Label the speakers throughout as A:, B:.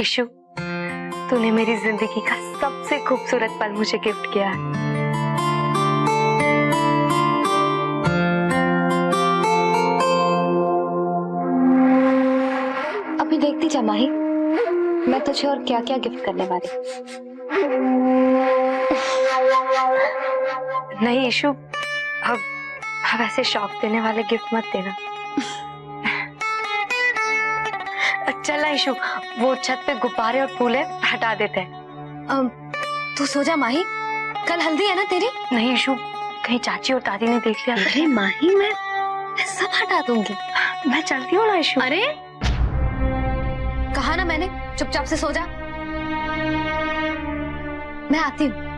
A: Issue, तूने मेरी जिंदगी का सबसे खूबसूरत पल मुझे गिफ्ट किया है।
B: अभी देखती जा माही, मैं तुझे और क्या क्या गिफ्ट करने वाली।
A: नहीं इशू, अब ऐसे शौक देने वाले गिफ्ट मत देना। चल ना इशू, वो छत पे गुब्बारे और फूल है, हटा देते हैं।
B: तू सो जा माही, कल हल्दी है ना तेरी।
A: नहीं इशू, कहीं चाची और दादी ने देख लिया।
B: अरे माही, मैं सब हटा दूंगी।
A: मैं चलती हूँ ना इशू।
B: अरे कहा ना मैंने, चुपचाप से सो जा। मैं आती हूँ।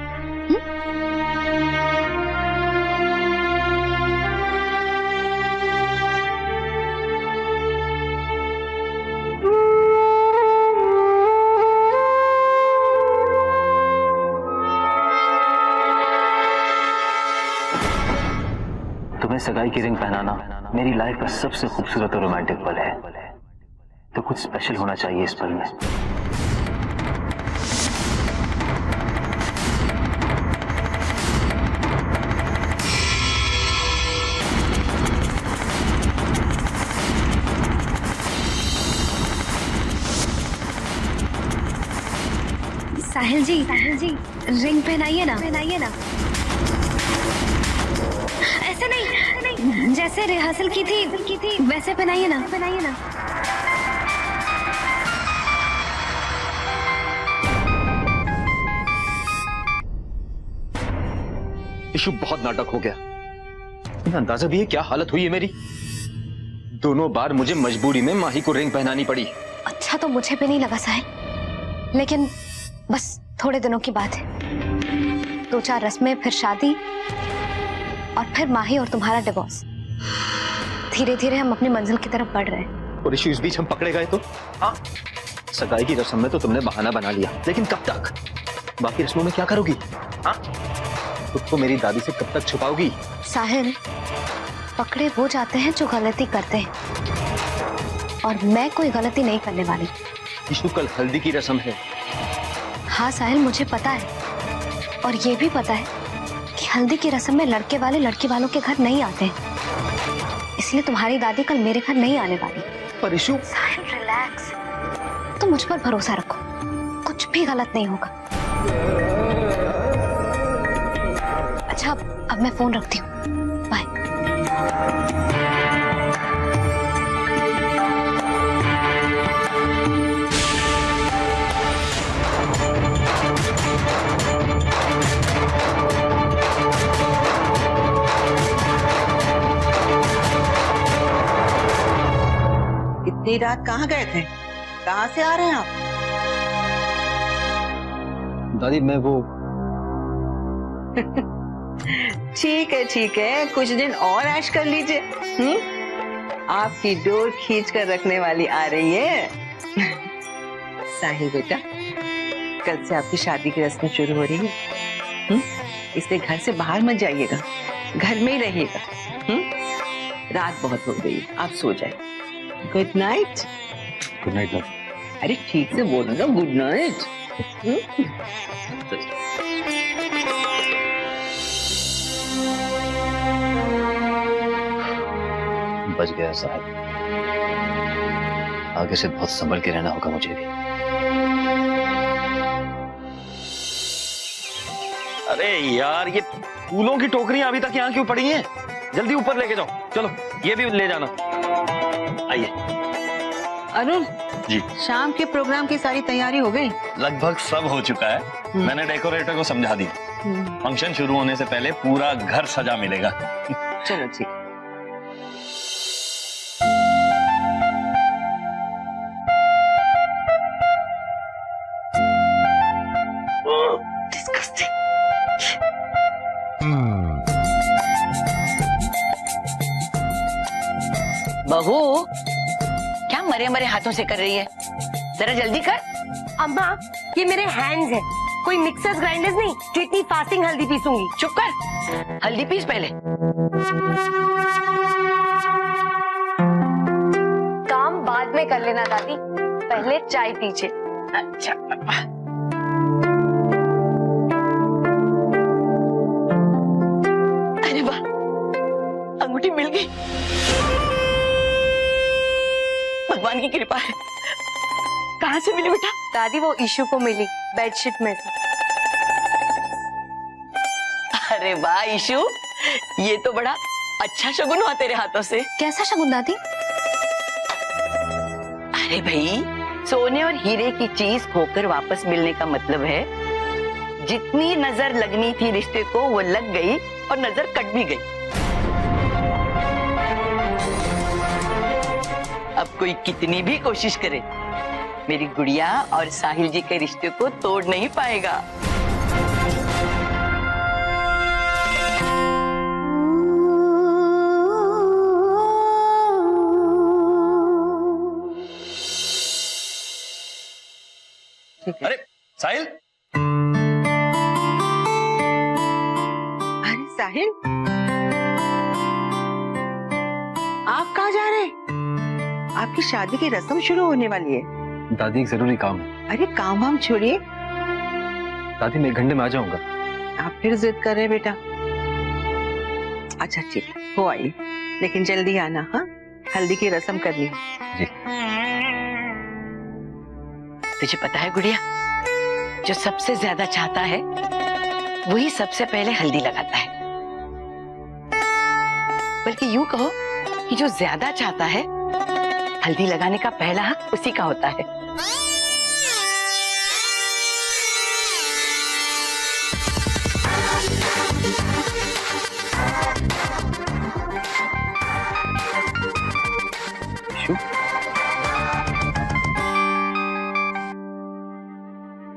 C: तुम्हें सगाई की रिंग पहनाना मेरी लाइफ का सबसे खूबसूरत और रोमांटिक पल है, तो कुछ स्पेशल होना चाहिए इस पल में।
B: साहिल जी रिंग पहनाइए ना। ऐसे नहीं, जैसे रिहर्सल की थी वैसे पहनाइए ना।
C: इशू, बहुत नाटक हो गया। तुम्हें अंदाजा भी है क्या हालत हुई है मेरी? दोनों बार मुझे मजबूरी में माही को रिंग पहनानी पड़ी।
B: अच्छा तो मुझे भी नहीं लगा साहिल, लेकिन बस थोड़े दिनों की बात है। 2-4 रस्में, फिर शादी, और फिर माही और तुम्हारा डिवोर्स। धीरे धीरे हम अपनी मंजिल की तरफ बढ़ रहे हैं।
C: और इशू, इस बीच हम पकड़े गए तो? हाँ, सगाई की रस्म में तो तुमने बहाना बना लिया, लेकिन कब तक? बाकी रस्मों में क्या करोगी? हाँ, खुद को मेरी दादी से कब तक छुपाओगी?
B: साहिल, पकड़े वो जाते हैं जो गलती करते हैं, और मैं कोई गलती नहीं करने वाली।
C: इशू, कल हल्दी की रस्म है।
B: हाँ साहिल, मुझे पता है, और ये भी पता है कि हल्दी की रस्म में लड़के वाले लड़की वालों के घर नहीं आते हैं, इसलिए तुम्हारी दादी कल मेरे घर नहीं आने वाली।
C: पर इशू।
B: साहिल रिलैक्स, तुम मुझ पर भरोसा रखो, कुछ भी गलत नहीं होगा। अच्छा, अब मैं फोन रखती हूँ, बाय।
D: इतनी रात कहाँ गए थे? कहाँ से आ रहे हैं आप?
C: दादी, मैं वो
D: ठीक है, कुछ दिन और ऐश कर लीजिए। आपकी डोर खींच कर रखने वाली आ रही है। साहिल बेटा, कल से आपकी शादी की रस्में शुरू हो रही है। इसलिए घर से बाहर मत जाइएगा, घर में ही रहिएगा। रात बहुत हो गई, आप सो जाए। Good night.
C: Good night.
D: अरे ठीक से बोलो ना, गुड नाइट।
C: बच गया साहब, आगे से बहुत संभल के रहना होगा मुझे भी।
E: अरे यार, ये फूलों की टोकरियां अभी तक यहाँ क्यों पड़ी हैं? जल्दी ऊपर लेके जाओ। चलो, ये भी ले जाना। आइए।
D: अरुण
E: जी,
D: शाम के प्रोग्राम की सारी तैयारी हो गई?
E: लगभग सब हो चुका है। मैंने डेकोरेटर को समझा दी, फंक्शन शुरू होने से पहले पूरा घर सजा मिलेगा।
D: चलो ठीक।
F: बहू, क्या मरे मरे हाथों से कर रही है? जरा जल्दी कर।
A: अम्मा, ये मेरे हैंड्स हैं, कोई मिक्सर्स ग्राइंडर्स नहीं जो इतनी फास्टिंग हल्दी पीसूंगी।
F: चुप कर, हल्दी पीस पहले।
A: काम बाद में कर लेना दादी, पहले चाय पीजिए।
F: अच्छा अरे वाह, अंगूठी मिल गई। भगवान की कृपा है। कहाँ से मिली बेटा?
A: दादी वो ईशु को मिली बेडशीट में से।
F: अरे वाह ईशु, ये तो बड़ा अच्छा शगुन हुआ तेरे हाथों से।
B: कैसा शगुन दादी?
F: अरे भाई, सोने और हीरे की चीज खोकर वापस मिलने का मतलब है जितनी नजर लगनी थी रिश्ते को वो लग गई और नजर कट भी गई। अब कोई कितनी भी कोशिश करे, मेरी गुड़िया और साहिल जी के रिश्ते को तोड़ नहीं पाएगा।
E: अरे साहिल,
D: अरे साहिल, आप कहाँ जा रहे हैं? आपकी शादी की रस्म शुरू होने वाली है।
C: दादी एक जरूरी काम है।
D: अरे काम वाम छोड़िए,
C: दादी मैं 1 घंटे में आ जाऊंगा।
D: आप फिर जिद कर रहे हैं बेटा। अच्छा ठीक है, हो आइए, लेकिन जल्दी आना। हाँ, हल्दी की रस्म करनी है।
C: जी।
F: तुझे पता है गुड़िया, जो सबसे ज्यादा चाहता है वही सबसे पहले हल्दी लगाता है। बल्कि यूं कहो कि जो ज्यादा चाहता है हल्दी लगाने का पहला हक उसी का होता है।
C: ईशु?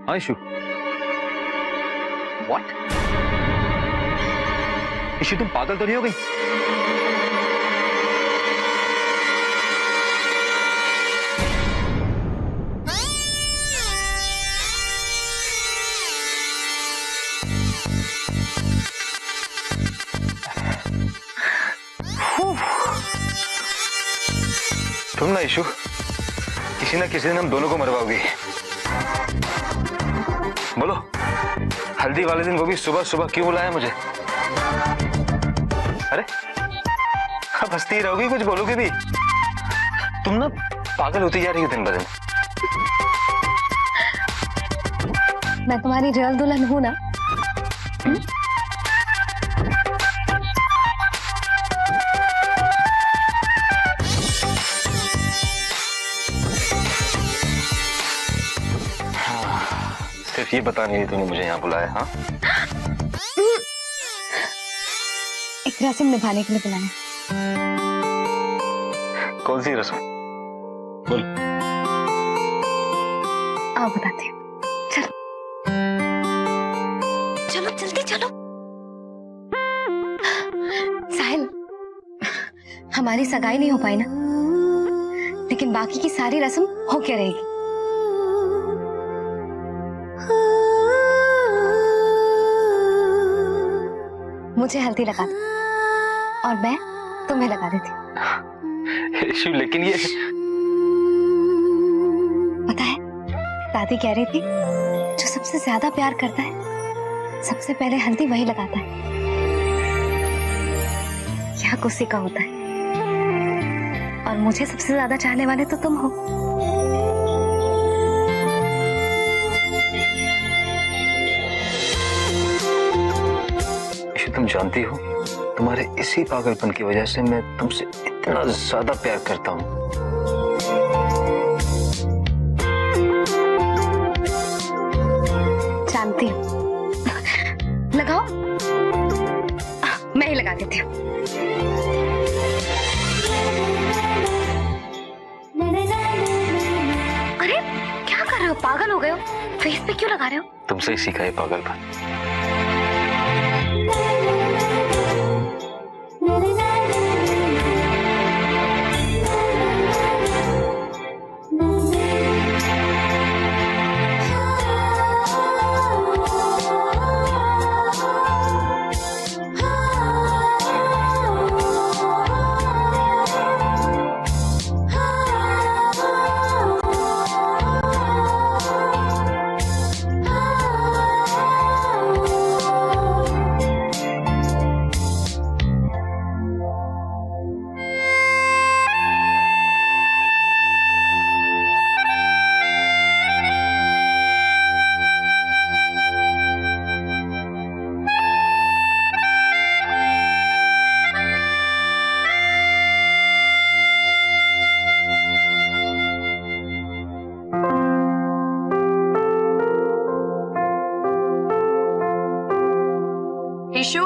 C: हाँ ईशु। What? ईशु तुम पागल तो नहीं हो गई? तुम ना ईशु, किसी ना किसी दिन हम दोनों को मरवाओगी। बोलो, हल्दी वाले दिन वो भी सुबह सुबह क्यों बुलाया मुझे? अरे अब हंसती रहोगी, कुछ बोलोगे भी? तुम ना पागल होती जा रही हो दिन ब दिन।
B: मैं तुम्हारी रियल दुल्हन हूं ना?
C: सिर्फ ये बता नहीं तूने मुझे यहाँ बुलाया? हाँ,
B: एक रस्म निभाने के लिए बुलाया।
C: कौन सी रस्म? बोल।
B: आओ बताती हूँ। चलो चलो जल्दी चलो। साहिल, हमारी सगाई नहीं हो पाई ना, लेकिन बाकी की सारी रस्म होके रहेगी। मुझे हल्दी लगा दो और मैं तुम्हें लगा देती हूँ।
C: ईशु लेकिन ये
B: पता है, दादी कह रही थी जो सबसे ज्यादा प्यार करता है सबसे पहले हल्दी वही लगाता है। यह गुस्से का होता है और मुझे सबसे ज्यादा चाहने वाले तो तुम हो।
C: तुम जानती हो, तुम्हारे इसी पागलपन की वजह से मैं तुमसे इतना ज्यादा प्यार करता हूँ।
B: जानती हूँ। लगाओ, मैं ही लगा देती हूँ। अरे क्या कर रहे हो? पागल हो गए हो? फेस पे क्यों लगा रहे हो?
C: तुमसे ही सीखा है पागलपन।
F: ईशु,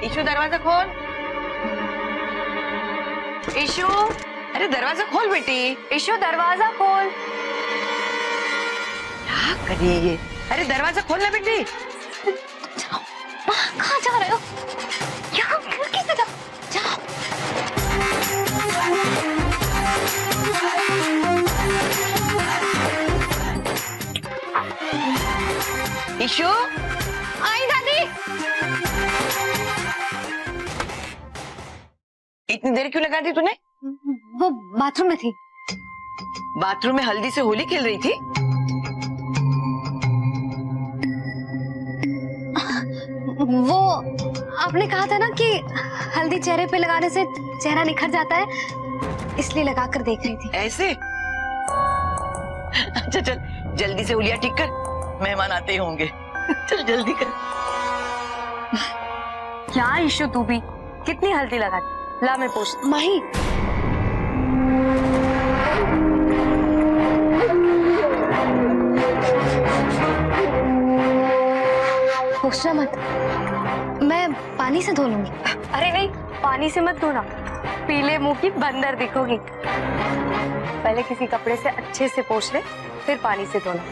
F: ईशु दरवाजा खोल।
A: ईशु,
F: अरे दरवाजा खोल बेटी।
A: ईशु दरवाजा खोल।
F: क्या कर रही है ये? अरे दरवाजा खोल ना बेटी।
B: कहाँ जा रहे हो? यहाँ खिड़की से जाओ।
F: ईशु,
B: आई दादी।
F: इतनी देर क्यों लगा दी तूने?
B: वो बाथरूम में थी।
F: बाथरूम में हल्दी से होली खेल रही थी?
B: वो आपने कहा था ना कि हल्दी चेहरे पे लगाने से चेहरा निखर जाता है, इसलिए लगाकर देख रही थी।
F: ऐसे? अच्छा चल जल्दी से हुलिया ठीक कर, मेहमान आते ही होंगे। चल जल्दी कर।
A: क्या ईशु तू भी कितनी हल्दी लगा दी? ला मैं पोछ।
B: माही, पूछना मत, मैं पानी से धो लूंगी।
A: अरे नहीं, पानी से मत धोना, पीले मुंह की बंदर दिखोगी। पहले किसी कपड़े से अच्छे से पोंछ ले, फिर पानी से धोना।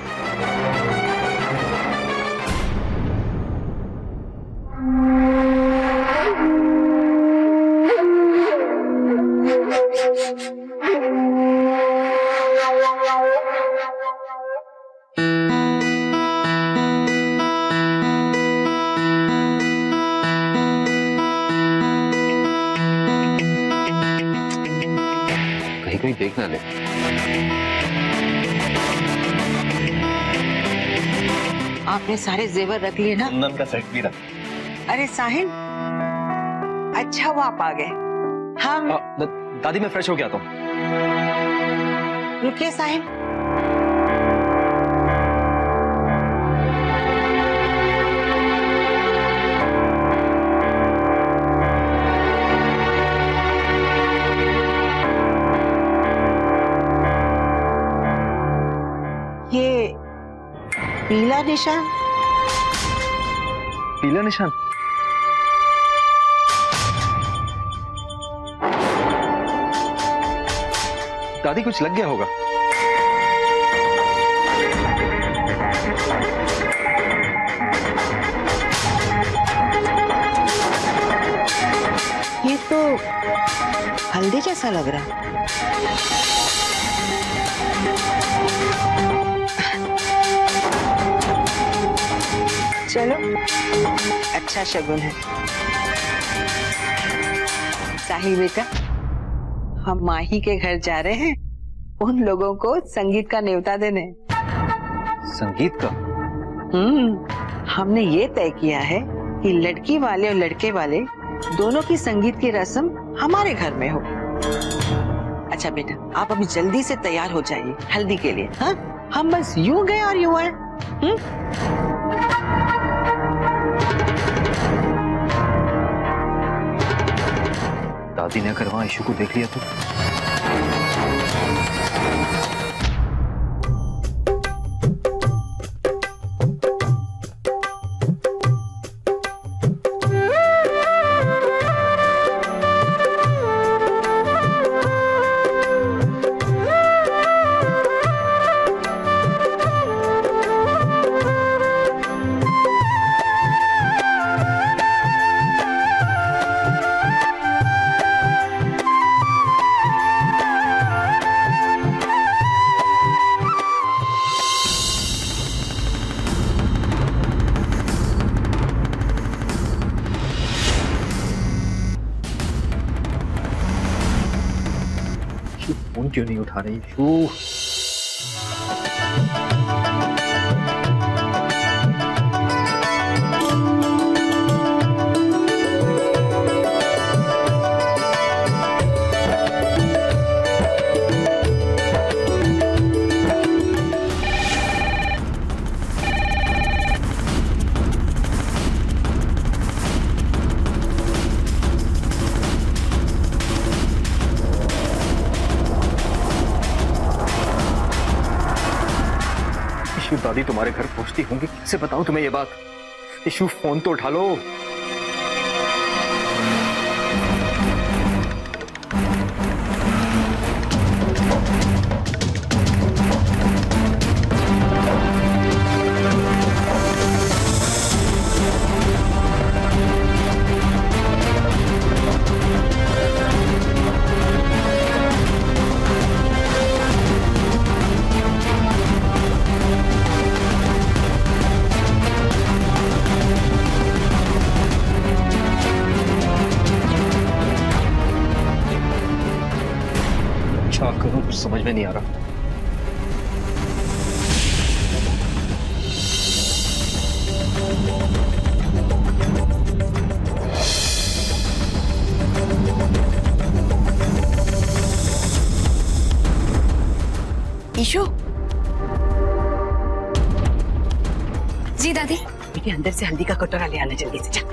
C: कहीं देख ना ले।
D: आपने सारे जेवर रख लिए ना?
C: कुंदन का सेट भी रख।
D: अरे साहिल, अच्छा वो आप आ गए। हम
C: दादी मैं फ्रेश हो गया था।
D: रुकिए साहिल। ये पीला निशान?
C: पीला निशान? दादी कुछ लग गया होगा।
D: ये तो हल्दी जैसा लग रहा है। चलो, अच्छा शगुन है। साहिल बेटा, हम माही के घर जा रहे हैं उन लोगों को संगीत का न्योता देने।
C: संगीत का?
D: हमने ये तय किया है कि लड़की वाले और लड़के वाले दोनों की संगीत की रस्म हमारे घर में हो। अच्छा बेटा, आप अभी जल्दी से तैयार हो जाइए हल्दी के लिए। हाँ, हम बस यूं गए और यूं आए।
C: दादी ने अगर वहां ईशु को देख लिया तो? फोन क्यों नहीं उठा रही? दादी तुम्हारे घर पहुंचती होंगी, कैसे बताऊं तुम्हें ये बात? इशू, फोन तो उठा लो। क्या करूं, कुछ समझ में नहीं आ रहा।
F: ईशु,
B: जी दादी।
F: बेटे अंदर से हल्दी का कटोरा ले आना जल्दी से, जा।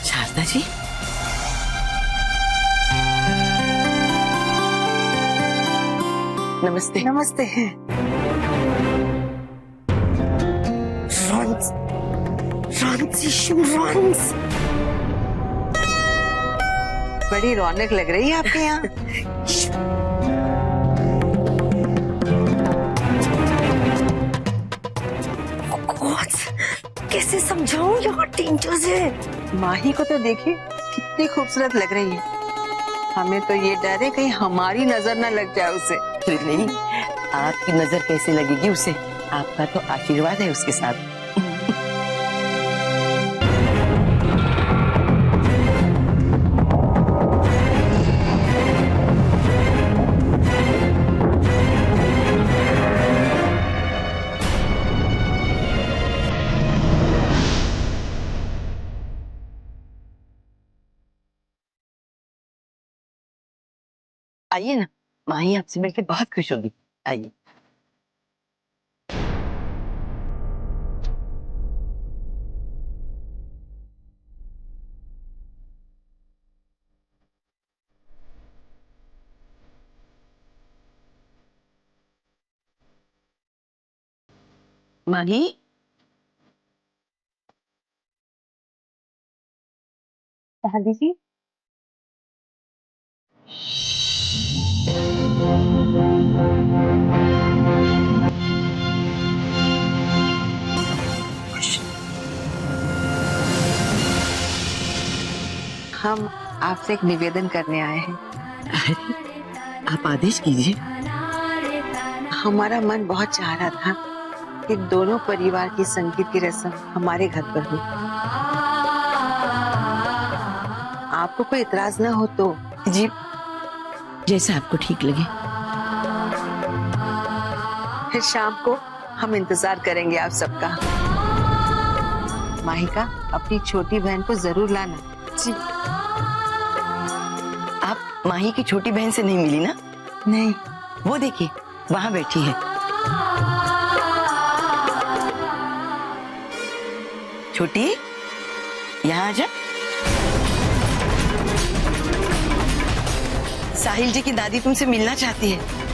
F: शारदा जी, नमस्ते।
D: नमस्ते। बड़ी रौनक लग रही है आपके यहाँ।
A: कैसे समझाऊं, यहाँ डेंजर्स है।
D: माही को तो देखिए कितनी खूबसूरत लग रही है। हमें तो ये डर है कहीं हमारी नजर ना लग जाए उसे।
F: अरे नहीं, आपकी नजर कैसे लगेगी उसे? आपका तो आशीर्वाद है उसके साथ। आइए ना, माही आपसे मिलकर बहुत खुश होगी। आइए। माही,
A: दादी जी,
D: हम आपसे एक निवेदन करने आए हैं।
F: अरे आप आदेश कीजिए।
D: हमारा मन बहुत चाह रहा था कि दोनों परिवार की संगीत की रस्म हमारे घर पर हो। आपको कोई इतराज ना हो तो?
F: जी, जैसा आपको ठीक लगे।
D: फिर शाम को हम इंतजार करेंगे आप सबका। माही का अपनी छोटी बहन को जरूर लाना।
F: जी। आप माही की छोटी बहन से नहीं मिली ना?
D: नहीं।
F: वो देखिए वहां बैठी है। छोटी, यहाँ आजा। साहिल जी की दादी तुमसे मिलना चाहती है।